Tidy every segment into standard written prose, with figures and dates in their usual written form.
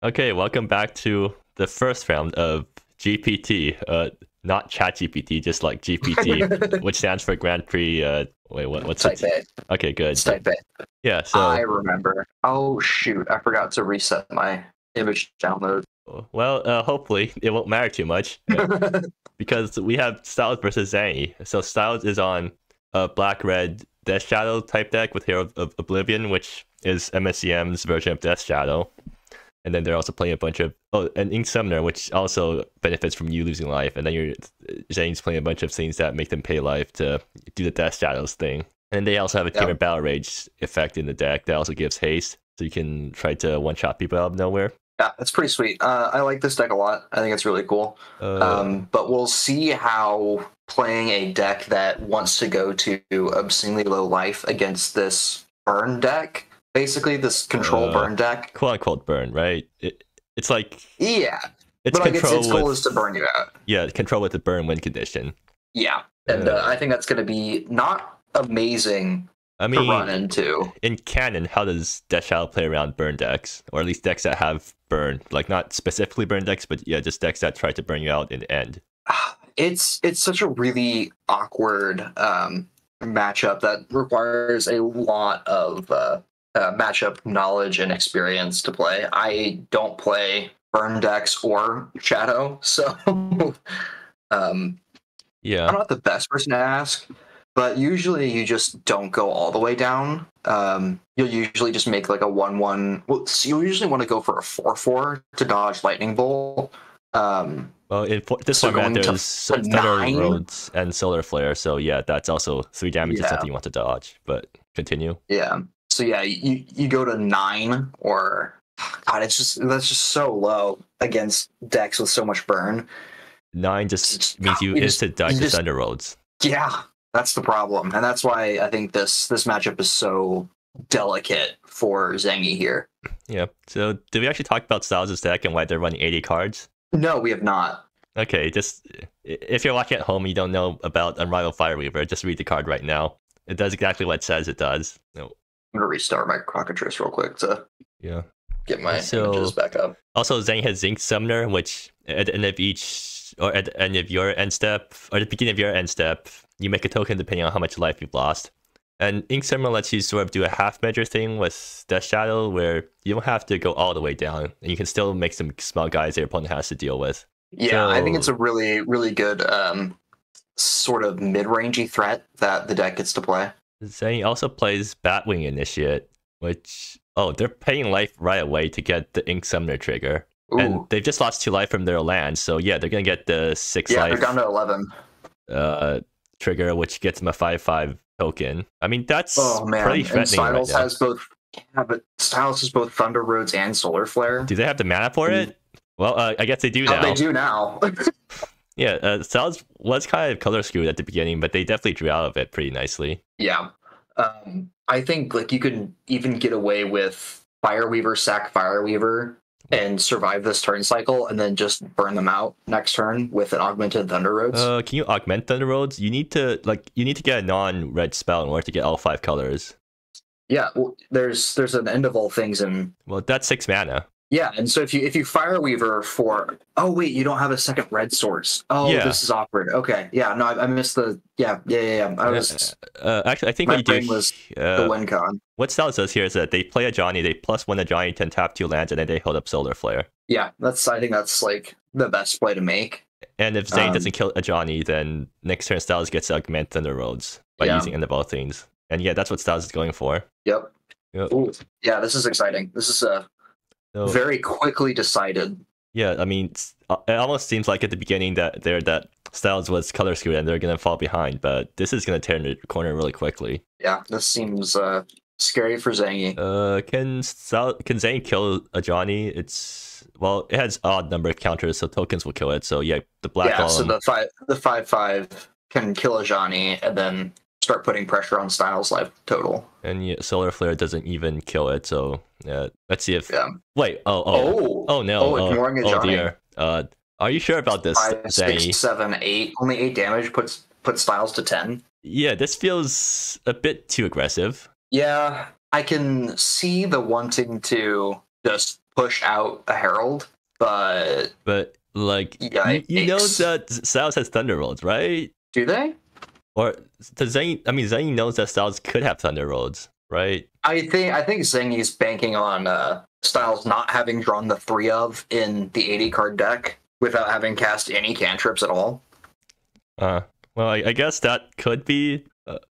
Okay, welcome back to the first round of GPT. Not ChatGPT, just like GPT, which stands for Grand Prix. What's Type it? A. Okay, good. It's Type A. Yeah, I so remember. Oh shoot! I forgot to reset my image download. hopefully it won't matter too much because we have Styles versus Zangy. So Styles is on a black-red Death Shadow type deck with Hero of Oblivion, which is MSEM's version of Death Shadow. And then they're also playing a bunch of an Ink Summoner, which also benefits from you losing life. And then Zane's playing a bunch of things that make them pay life to do the Death Shadows thing. And they also have a Tamer Battle Rage effect in the deck that also gives haste, so you can try to one-shot people out of nowhere. Yeah, that's pretty sweet. I like this deck a lot. I think it's really cool. But we'll see how playing a deck that wants to go to obscenely low life against this burn deck, basically this control burn deck, quote unquote burn, right? It's like it's like its goal is to burn you out. Yeah, control with the burn win condition. Yeah, and I think that's going to be not amazing. I mean, to run into. In canon, how does Death Shadow play around burn decks, or at least decks that have burn, like not specifically burn decks, but yeah, just decks that try to burn you out in the end? It's such a really awkward matchup that requires a lot of matchup knowledge and experience to play. I don't play burn decks or Shadow, so yeah, I'm not the best person to ask. But usually you just don't go all the way down. You'll usually just make like a 1/1. Well, so you usually want to go for a 4/4 to dodge Lightning Bolt. Well, in this format, there's Thunder Roads and Solar Flare, so yeah, that's also 3 damage is something you want to dodge. But continue. Yeah. So yeah, you go to 9, or God, that's just so low against decks with so much burn. 9 just means you instant die to Thunder Roads. Yeah. That's the problem, and that's why I think this matchup is so delicate for Zangy here. Yeah. So, did we actually talk about Styles' deck and why they're running 80 cards? No, we have not. Okay, just if you're watching at home, you don't know about Unrivaled Fireweaver, just read the card right now. It does exactly what it says it does. No. I'm gonna restart my Cockatrice real quick to get my images back up. Also, Zangy has Ink Summoner, which at the end of at the end of your end step, or at the beginning of your end step, you make a token depending on how much life you've lost. And Ink Summoner lets you sort of do a half measure thing with Death Shadow, where you don't have to go all the way down, and you can still make some small guys your opponent has to deal with. Yeah, so, I think it's a really, really good sort of mid-rangey threat that the deck gets to play. Zangy also plays Batwing Initiate, which, they're paying life right away to get the Ink Summoner trigger. Ooh. And they've just lost 2 life from their land, so yeah, they're going to get the 6 life. Yeah, they're down to 11. Trigger, which gets them a 5/5 token. I mean, that's pretty threatening. And Styles has both. Yeah, but Styles has both Thunder Roads and Solar Flare. Do they have the mana for it? Well, I guess they do now. They do now. Yeah, Styles was kind of color skewed at the beginning, but they definitely drew out of it pretty nicely. Yeah, I think like you could even get away with Fireweaver, sack Fireweaver, and survive this turn cycle, and then just burn them out next turn with an augmented Thunder Roads. Can you augment Thunder Roads? You need to get a non-red spell in order to get all 5 colors. Yeah, well, there's an end of all things, and that's 6 mana. Yeah, and so if you Fireweaver for you don't have a second red source. This is awkward. Okay, yeah, no, I missed the I was actually I think what you do was the win con. What Styles does here is that they play a Johnny, they +1 a Johnny to tap 2 lands, and then they hold up Solar Flare. Yeah, I think that's like the best play to make. And if Zane doesn't kill a Johnny, then next turn Styles gets to augment Thunder Roads by using End of All Things. And yeah, that's what Styles is going for. Yep. Ooh, yeah, this is exciting. This is very quickly decided. Yeah, I mean, it almost seems like at the beginning that Styles was color skewed and they're going to fall behind, but this is going to turn the corner really quickly. Yeah, this seems scary for Zangy. Can Zangy kill a Johnny? It has odd number of counters, so tokens will kill it. So yeah, the black column. So the 5/5 can kill a Johnny and then start putting pressure on Styles' life total. And yeah, Solar Flare doesn't even kill it, so let's see if... Wait, no. Ignoring a Johnny. Dear. Are you sure about this, 5, 6, 7, 8. Only 8 damage puts Styles to 10. Yeah, this feels a bit too aggressive. Yeah, I can see the wanting to just push out a Herald, but like yikes. you know that Styles has Thunder Rolls, right? Do they? Or does Zangy? I mean, Zangy knows that Styles could have Thunder Rolls, right? I think Zangy's banking on Styles not having drawn the 3 of in the 80 card deck without having cast any cantrips at all. Well, I guess that could be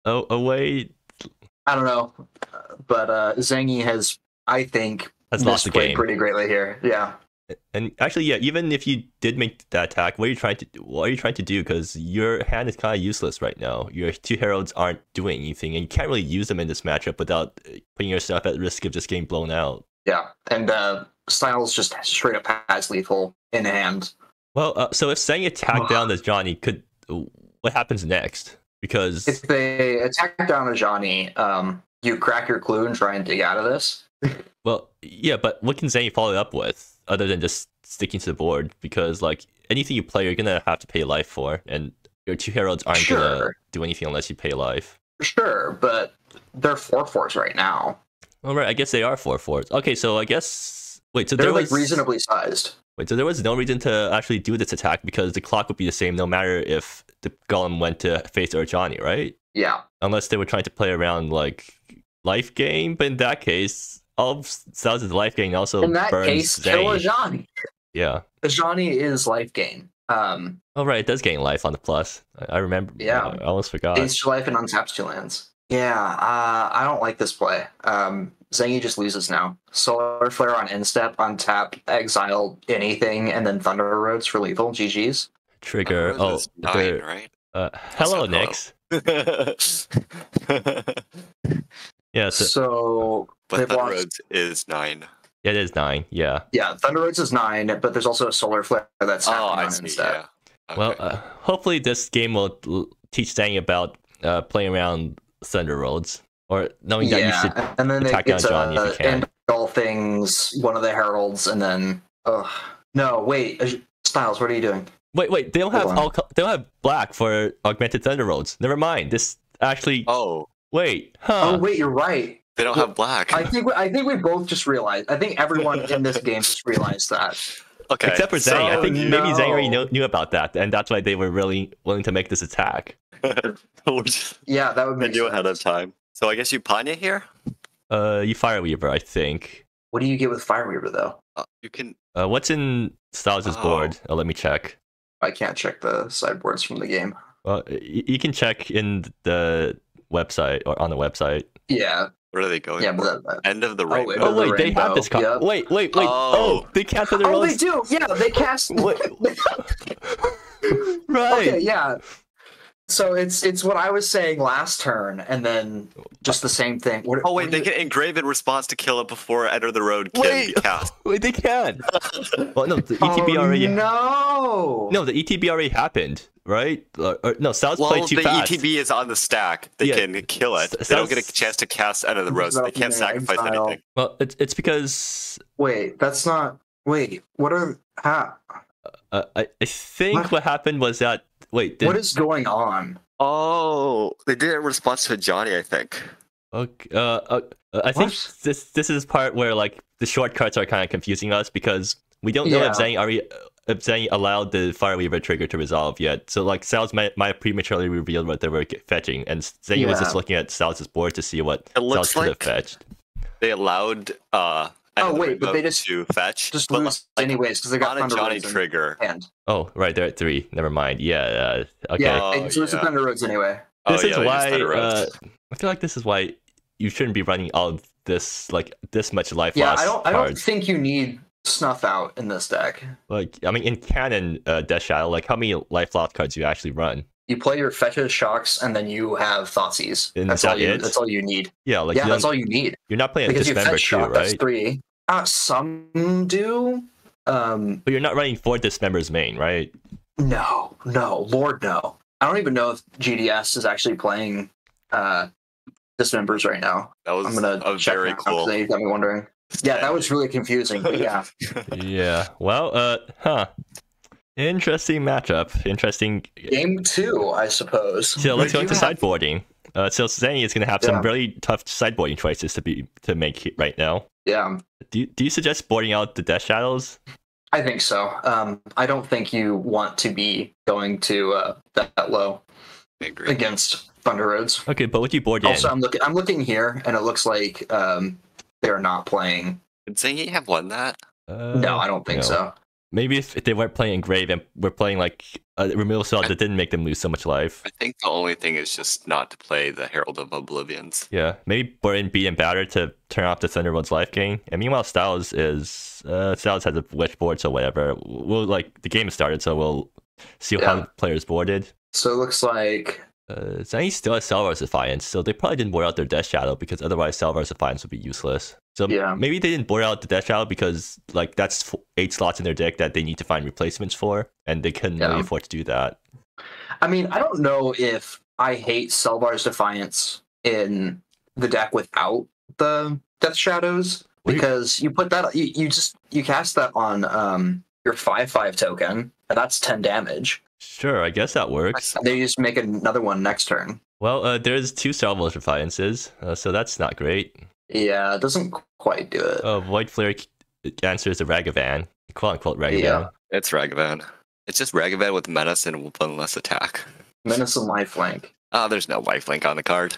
a way. I don't know, but Zangy has, I think, lost the game pretty greatly here. Yeah. And actually, yeah, even if you did make that attack, what are you trying to do? Because your hand is kind of useless right now. Your 2 heralds aren't doing anything, and you can't really use them in this matchup without putting yourself at risk of just getting blown out. Yeah, and Styles just straight up has lethal in hand. Well, so if Zangy attacked down as Johnny, what happens next? Because if they attack down a Johnny, you crack your clue and try and dig out of this. Well, yeah, but what can Zangy follow up with other than just sticking to the board? Because like anything you play, you're gonna have to pay life for, and your 2 heralds aren't gonna do anything unless you pay life. Sure, but they're 4/4s right now. All right, I guess they are 4/4s. Okay, so I guess wait, so they're there like was reasonably sized. Wait, so there was no reason to actually do this attack because the clock would be the same no matter if the golem went to face or Johnny, right? Yeah. Unless they were trying to play around like life gain, but in that case, all of Styles' life gain also in that burns case, Zangy. kill a Johnny. Yeah. A Johnny is life gain. Oh right, it does gain life on the plus. I remember. Yeah. I almost forgot. Gains 2 life and untaps 2 lands. Yeah, I don't like this play. Zangy just loses now. Solar Flare on instep, untap, exile anything, and then Thunder Roads for lethal. GG's. Trigger. Oh, 9, right? Hello, Nix. Yeah. So but Thunder Roads is 9. Yeah, it is 9. Yeah. Yeah, Thunder Roads is 9, but there's also a Solar Flare that's happening on instep. Yeah. Okay. Well, hopefully this game will teach Zangy about playing around Thunder Roads, or knowing that you should and then attack down Johnny if you can. End all things, one of the heralds, and then no, wait, Styles, what are you doing? Wait, they don't have black for augmented Thunder Roads. Never mind. This actually. Oh. Wait. Huh. Oh wait, you're right. They don't have black. I think we both just realized. I think everyone in this game just realized that. Okay. Except for Zangy. I think maybe Zangy already knew about that, and that's why they were really willing to make this attack. Yeah, that would make sense. Ahead of time. So I guess you Panya here? You Fireweaver, I think. What do you get with Fireweaver though? You can. What's in Styles' board? Let me check. I can't check the sideboards from the game. Well, you can check in the website or on the website. Yeah. Where are they going? Yeah, but End of the rainbow. Oh wait, they have this. Yep. Wait. Oh, they cast the rolls. Oh, they do. Yeah, they cast. Right. Okay. Yeah. So it's what I was saying last turn, and then just the same thing. They can engrave in response to kill it before Enter the Road can be cast. Wait, they can. Well, no, the ETB already. No, the ETB already happened, right? No, Styles played too fast. The ETB is on the stack. They can kill it. They don't get a chance to cast Enter the Road. So they can't sacrifice anything. Well, it's because. Wait, that's not. Wait, what are? I think what happened was that. Wait, what is going on? Oh, they did it in response to Johnny, I think. Okay. I think this is part where like the shortcuts are kind of confusing us because we don't know if Zangy allowed the Fireweaver trigger to resolve yet. So like Styles might have prematurely revealed what they were fetching, and Zangy was just looking at Styles' board to see what Styles could have fetched. They allowed but they just fetch. Just lose anyways because they got a Johnny trigger. Oh, right, they're at 3. Never mind. Yeah. Okay. Yeah, so it's the Thunder Roads anyway. This is why I feel like this is why you shouldn't be running all of this this much life loss. I don't think you need Snuff Out in this deck. Like, I mean, in canon, Death Shadow, like how many life loss cards do you actually run? You play your fetches, shocks, and then you have Thoughtseize. That's all you need. Yeah, that's all you need. You're not playing a Dismember too, right? That's 3. Some do. But you're not running 4 Dismembers main, right? No, Lord, no. I don't even know if GDS is actually playing Dismembers right now. That was I'm gonna check very cool. You got me wondering. Yeah, that was really confusing. But yeah. Yeah. Well, Interesting matchup. Interesting game 2, I suppose. So let's go into sideboarding. So Zangy is going to have some really tough sideboarding choices to make right now. Yeah. Do you suggest boarding out the Death Shadows? I think so. I don't think you want to be going to that low against Thunder Roads. Okay, but would you board also, in? I'm looking here, and it looks like they're not playing. Did Zangy have won that? No, I don't think so. Maybe if they weren't playing Engrave and we're playing like a removal spell that didn't make them lose so much life. I think the only thing is just not to play the Herald of Oblivions. Yeah, maybe board in Beat and Batter to turn off the Thunderbold's life gain. And meanwhile, Styles has a Witch board, so whatever. We'll the game has started, so we'll see how the players boarded. So it looks like Zangy still has Salvar's Defiance, so they probably didn't board out their Death Shadow because otherwise Salvar's Defiance would be useless. So maybe they didn't board out the Death Shadow because that's 8 slots in their deck that they need to find replacements for, and they couldn't really afford to do that. I mean, I don't know if I hate Salvar's Defiance in the deck without the Death Shadows, because you put that you cast that on your 5/5 token, and that's 10 damage. Sure, I guess that works. They just make another one next turn. Well, there's 2 Salvar's Defiances, so that's not great. Yeah, it doesn't quite do it. Void Flare answers the Ragavan, quote-unquote Ragavan. Yeah. It's Ragavan. It's just Ragavan with Menace and one less attack. Menace and Lifelink. Oh, there's no Lifelink on the card.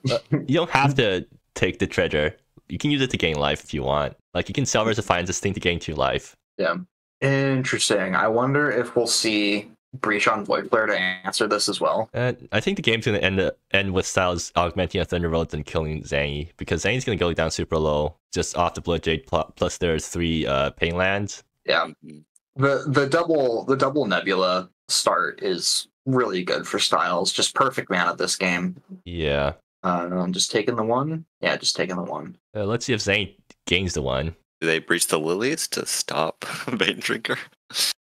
You don't have to take the treasure. You can use it to gain life if you want. Like, you can Salvar's Defiance this thing to gain 2 life. Yeah. Interesting. I wonder if we'll see Breach on Void Flare to answer this as well. I think the game's going to end with Styles augmenting a Thunderbolt and killing Zangy, because Zangy's going to go down super low, just off the Bloodjade, plus there's 3 Pain lands. Yeah. The double Nebula start is really good for Styles. Just perfect mana this game. Yeah. I'm just taking the 1. Yeah, just taking the 1. Let's see if Zangy gains the 1. Do they breach the Lilies to stop Bane Drinker?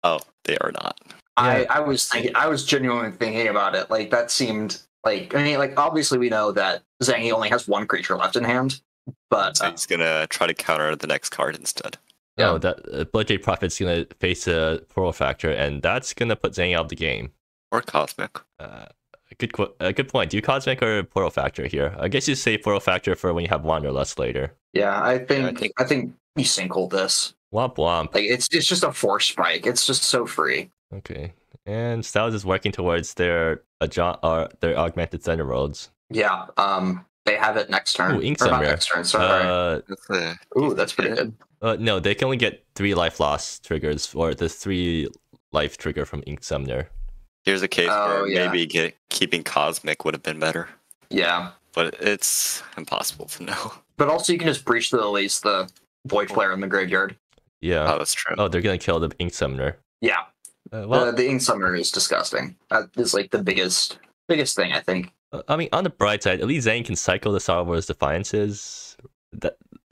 Oh, they are not. Yeah. I was genuinely thinking about it. Like, that seemed like, I mean, like, obviously we know that Zangy only has 1 creature left in hand, but so he's gonna try to counter the next card instead. Yeah, that Bloodjade Prophet's gonna face a Portal Factor, and that's gonna put Zangy out of the game. Or Cosmic. Good point. Do you Cosmic or Portal Factor here? I guess you say Portal Factor for when you have Wanderlust later. Yeah, I think you single this. Womp womp. Like, it's just a Force Spike. It's just so free. Okay, and Styles is working towards their augmented Thunderbolts. Yeah, they have it next turn. Ooh, Ink Summoner. Next turn, sorry. Ooh, that's pretty good. No, they can only get 3 life loss triggers, or the 3 life trigger from Ink Summoner. Here's a case where maybe keeping Cosmic would have been better. Yeah. But it's impossible to know. But also you can just breach the Lilies, the Void Flare in the graveyard. Yeah. Oh, that's true. Oh, they're going to kill the Ink Summoner. Yeah. Well, the Ink Summoner is disgusting. That is like the biggest thing, I think. I mean, on the bright side, at least Zane can cycle the Salvar's Defiances.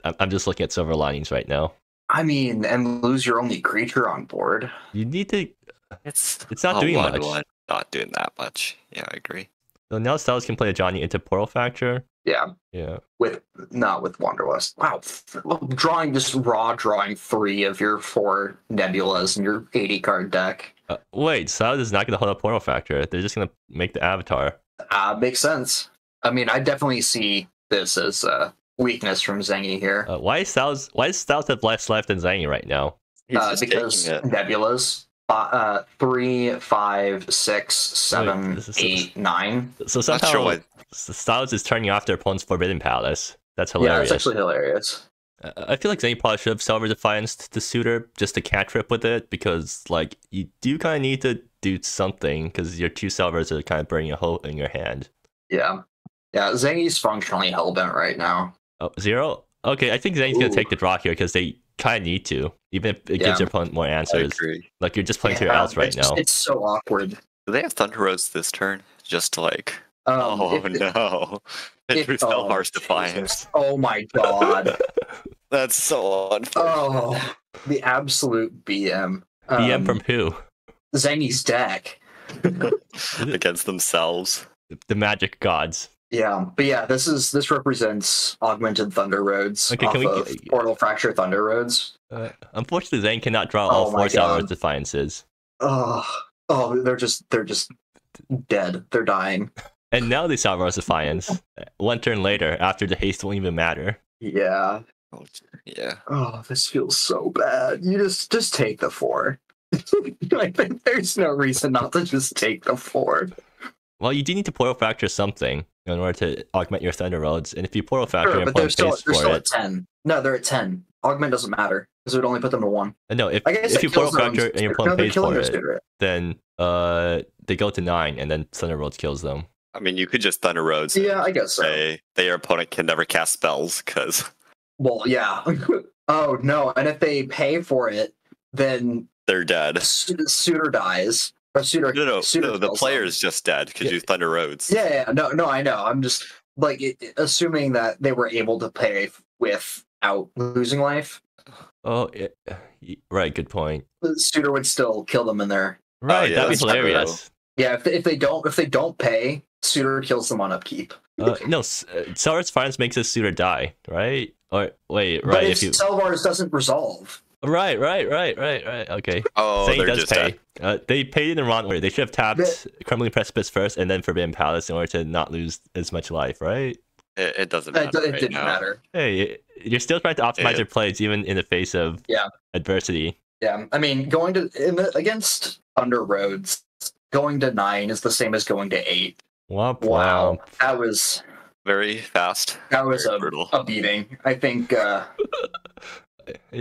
I'm just looking at silver linings right now. I mean, and lose your only creature on board. You need to... It's not doing much. Not doing that much. Yeah, I agree. So now Styles can play a Johnny into Portal Factor. Yeah. Yeah. Not with Wanderlust. Wow. Drawing 3 of your 4 Nebulas in your 80 card deck. Wait, Styles is not going to hold up Portal Factor. They're just going to make the Avatar. Makes sense. I mean, I definitely see this as a weakness from Zangy here. Why does Styles have less life than Zangy right now? Because Nebulas. 3, 5, 6, 7, 8, 9. So somehow Styles is turning off their opponent's Forbidden Palace. That's hilarious. Yeah, that's actually hilarious. I feel like Zangy probably should have Salvar Defiance to Suitor just to cantrip with it, because like you do kind of need to do something because your 2 Salvars are kind of burning a hole in your hand. Yeah. Zangy's functionally hellbent right now. Oh, 0? Okay, I think Zangy's gonna take the draw here because they kind of need to, even if it gives your opponent more answers. Like, you're just playing to your outs right now. It's so awkward. Do they have Thunder Rose this turn? Just to like... no. It drew Salvar's Defiance. Oh my god. That's so unfortunate. Oh, the absolute BM. BM from who? Zangy's deck. Against themselves. The magic gods. Yeah, but yeah, this represents augmented Thunder Roads off of Portal Fracture Thunder Roads. Unfortunately, Zane cannot draw all 4 Salvar's Defiances. Oh, they're just dead. They're dying. And now they saw Rose Defiance. One turn later, after the haste won't even matter. Yeah. Yeah. Oh, this feels so bad. You just take the 4. I think there's no reason not to just take the 4. Well, you do need to portal fracture something in order to augment your Thunder Roads, and if you portal fracture, Sure, your but they're opponent pays still for at 10. No, they're at 10. Augment doesn't matter because it would only put them to 1. No, if you portal fracture and your opponent pays for it, then they go to 9, and then Thunder Roads kills them. I mean, you could just Thunder Roads. Yeah, I guess so. Say that your opponent can never cast spells because. Well, yeah. Oh no, and if they pay for it, then they're dead. Suitor dies. Or Suitor. No, Suitor the player's just dead because you Thunder Roads. Yeah, no, I know. I'm just like assuming that they were able to pay without losing life. Oh, right. Good point. The Suitor would still kill them in there. Right, that'd be hilarious. Yeah, if they don't pay, Suitor kills them on upkeep. No, Selvar's Finance makes a Suitor die, right? Or wait, right? But if Selvar's doesn't resolve. Right. Okay. Oh, Zangy they're does just pay. They paid in the wrong order. They should have tapped Crumbling Precipice first and then Forbidden Palace in order to not lose as much life, right? It doesn't matter. It didn't matter. Hey, you're still trying to optimize your plays even in the face of adversity. Yeah, I mean, against Thunder Roads, going to 9 is the same as going to 8. Womp, wow, womp. That was very fast. That was brutal. A beating. I think.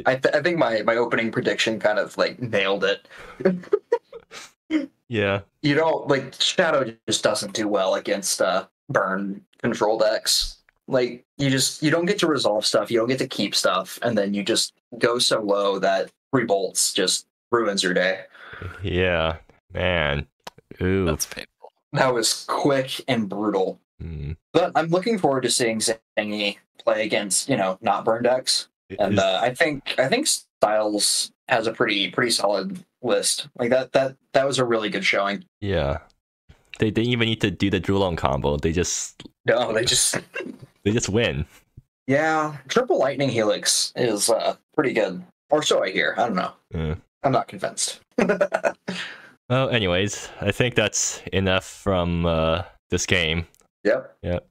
I think my opening prediction kind of like nailed it. Yeah. You don't Shadow just doesn't do well against burn control decks. Like you don't get to resolve stuff, you don't get to keep stuff, and then you just go so low that 3 bolts just ruins your day. Yeah, man. Ooh. That's painful. That was quick and brutal. But I'm looking forward to seeing Zangy play against, not burn decks. And I think Styles has a pretty solid list. Like that was a really good showing. Yeah. They didn't even need to do the Drulon combo. They just they just win. Yeah, triple lightning helix is pretty good. Or so I hear. I don't know. I'm not convinced. Well, anyways, I think that's enough from this game. Yep.